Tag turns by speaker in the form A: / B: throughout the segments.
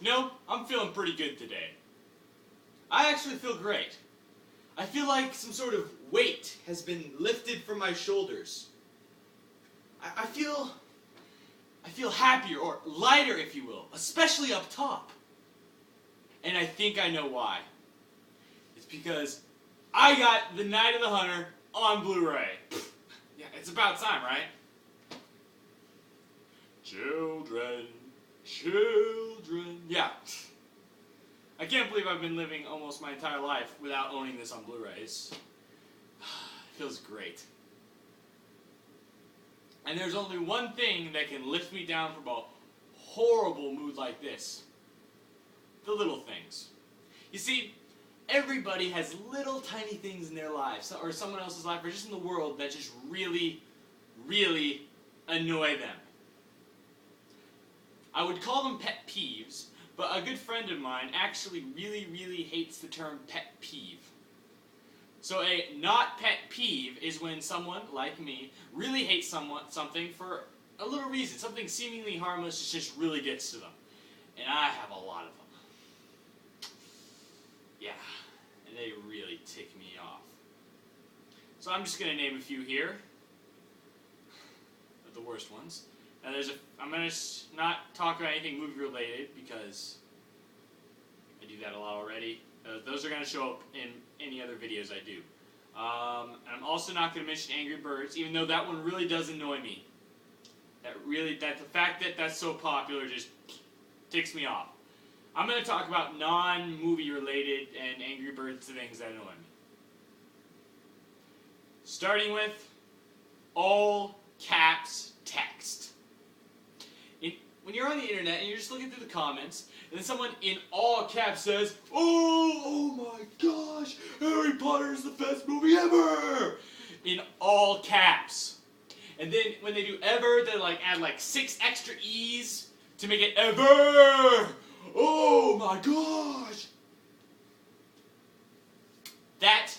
A: No, I'm feeling pretty good today. I actually feel great. I feel like some sort of weight has been lifted from my shoulders. I feel happier, or lighter if you will, especially up top. And I think I know why. It's because I got The Night of the Hunter on Blu-ray. Yeah, it's about time, right? Children. Yeah. I can't believe I've been living almost my entire life without owning this on Blu-rays. It feels great. And there's only one thing that can lift me down from a horrible mood like this. The little things. You see, everybody has little tiny things in their lives, or someone else's life, or just in the world that just really, really annoy them. I would call them pet peeves, but a good friend of mine actually really, really hates the term pet peeve. So a not pet peeve is when someone, like me, really hates something for a little reason. Something seemingly harmless just really gets to them. And I have a lot of them. Yeah, and they really tick me off. So I'm just going to name a few here. The worst ones. Now I'm going to not talk about anything movie related because I do that a lot already. Those are going to show up in any other videos I do. And I'm also not going to mention Angry Birds, even though that one really does annoy me. The fact that that's so popular just ticks me off. I'm going to talk about non-movie related and Angry Birds things that annoy me. Starting with all caps text. When you're on the internet and you're just looking through the comments, and then someone in all caps says, oh my gosh, Harry Potter is the best movie ever! In all caps. And then when they do ever, they add 6 extra E's to make it ever! Oh my gosh! That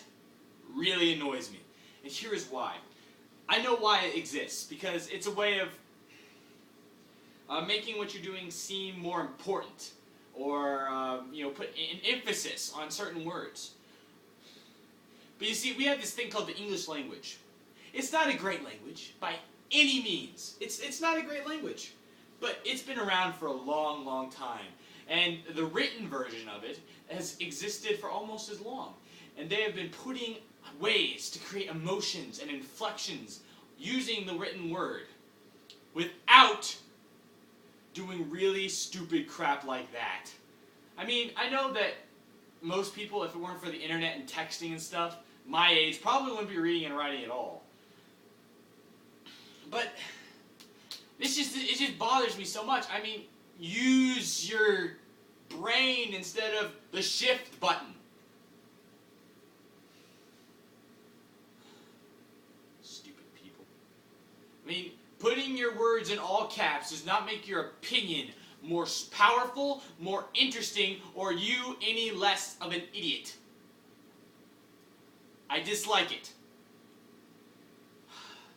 A: really annoys me. And here is why. I know why it exists, because it's a way of making what you're doing seem more important, or put an emphasis on certain words. But you see, we have this thing called the English language. It's not a great language by any means. It's not a great language, but it's been around for a long, long time, and the written version of it has existed for almost as long. And they have been putting ways to create emotions and inflections using the written word without doing really stupid crap like that. I mean, I know that most people, if it weren't for the internet and texting and stuff, my age probably wouldn't be reading and writing at all. But it just bothers me so much. I mean, use your brain instead of the shift button. Stupid people. I mean, putting your words in all caps does not make your opinion more powerful, more interesting, or you any less of an idiot. I dislike it.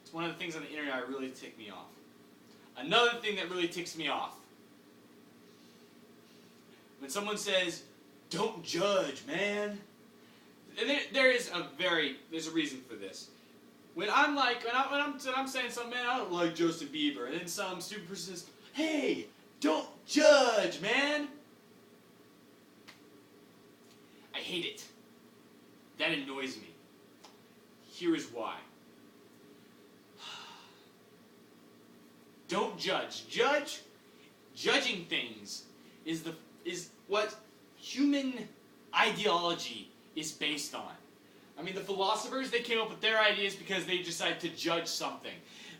A: It's one of the things on the internet that really tick me off. Another thing that really ticks me off. When someone says, don't judge, man. And there's a reason for this. When I'm saying something, man, I don't like Justin Bieber, and then some stupid person says, hey, don't judge, man. I hate it. That annoys me. Here is why. Don't judge. Judging things is what human ideology is based on. I mean, the philosophers, they came up with their ideas because they decided to judge something.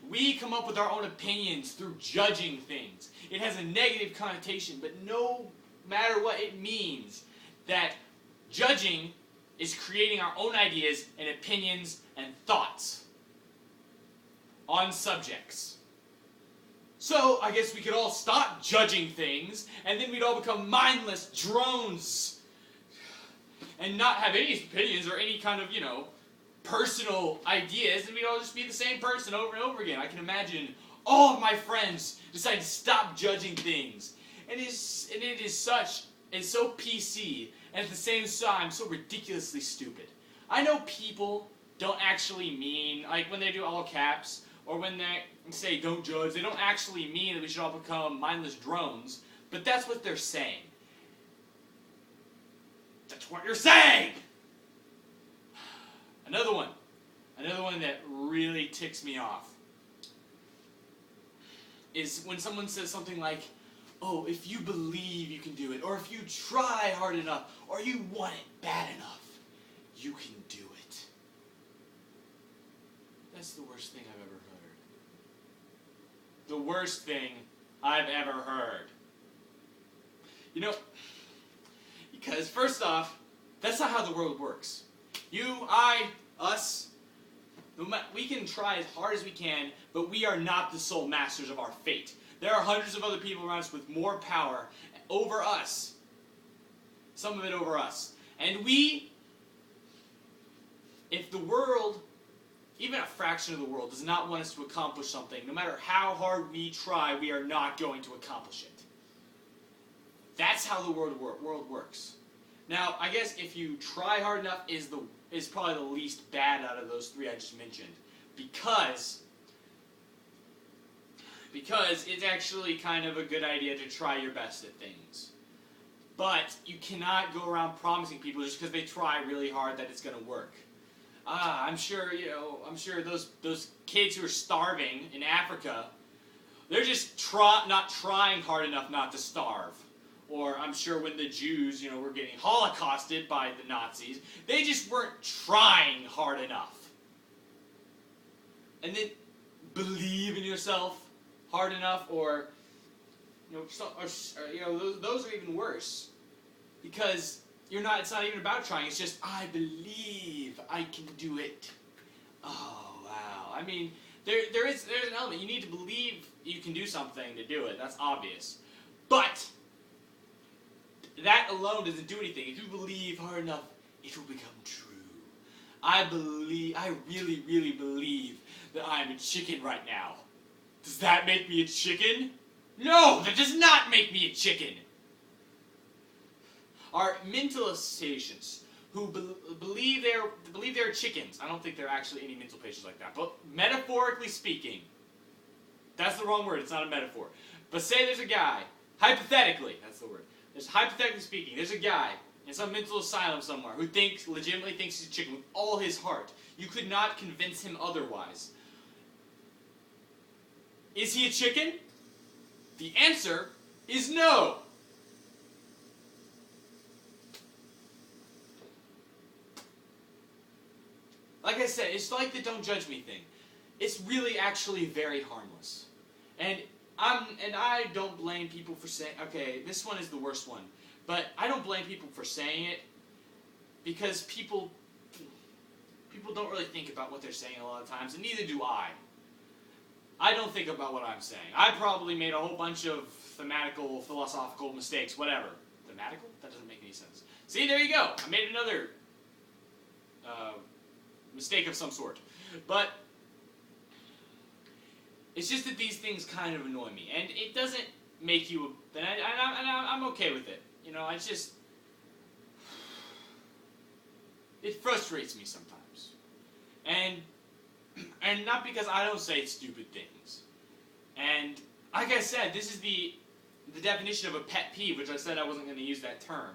A: We come up with our own opinions through judging things. It has a negative connotation, but no matter what it means, that judging is creating our own ideas and opinions and thoughts on subjects. So, I guess we could all stop judging things, and then we'd all become mindless drones and not have any opinions or any kind of, personal ideas, and we'd all just be the same person over and over again. I can imagine all of my friends decide to stop judging things and it is so PC, and at the same time so ridiculously stupid. I know people don't actually mean, like when they do all caps, or when they say don't judge, they don't actually mean that we should all become mindless drones, but that's what they're saying. That's what you're saying! Another one that really ticks me off is when someone says something like, oh, if you believe you can do it, or if you try hard enough, or you want it bad enough, you can do it. That's the worst thing I've ever heard. The worst thing I've ever heard. You know, because first off, that's not how the world works. You, I, us, we can try as hard as we can, but we are not the sole masters of our fate. There are hundreds of other people around us with more power over us. Some of it over us. And if the world, even a fraction of the world, does not want us to accomplish something, no matter how hard we try, we are not going to accomplish it. That's how the world works. Now, I guess if you try hard enough is probably the least bad out of those three I just mentioned, because it's actually kind of a good idea to try your best at things. But you cannot go around promising people just because they try really hard that it's going to work. I'm sure those kids who are starving in Africa, they're just not trying hard enough not to starve. Or I'm sure when the Jews, were getting holocausted by the Nazis, they just weren't trying hard enough. And then believe in yourself hard enough, or those are even worse, because it's not even about trying. It's just, I believe I can do it. Oh wow! I mean, there's an element. You need to believe you can do something to do it. That's obvious, but that alone doesn't do anything. If you believe hard enough, it will become true. I really, really believe that I'm a chicken right now. Does that make me a chicken? No, that does not make me a chicken. Are mental patients who believe they're chickens. I don't think there are actually any mental patients like that, but metaphorically speaking, that's the wrong word. It's not a metaphor. But say there's a guy, hypothetically, that's the word. Hypothetically speaking, there's a guy in some mental asylum somewhere who legitimately thinks he's a chicken with all his heart. You could not convince him otherwise. Is he a chicken? The answer is no. Like I said, it's like the don't judge me thing. It's really actually very harmless. And I don't blame people for saying, okay, this one is the worst one, but I don't blame people for saying it, because people don't really think about what they're saying a lot of times, and neither do I. I don't think about what I'm saying. I probably made a whole bunch of thematical, philosophical mistakes, whatever. Thematical? That doesn't make any sense. See, there you go. I made another mistake of some sort. But it's just that these things kind of annoy me, and it doesn't make you. And I'm okay with it. It's just, it frustrates me sometimes, and not because I don't say stupid things. And like I said, this is the definition of a pet peeve, which I said I wasn't going to use that term.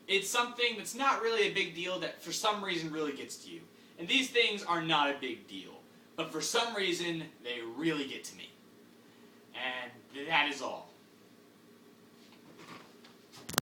A: It's something that's not really a big deal that for some reason really gets to you. And these things are not a big deal, but for some reason they really get to me. And that is all.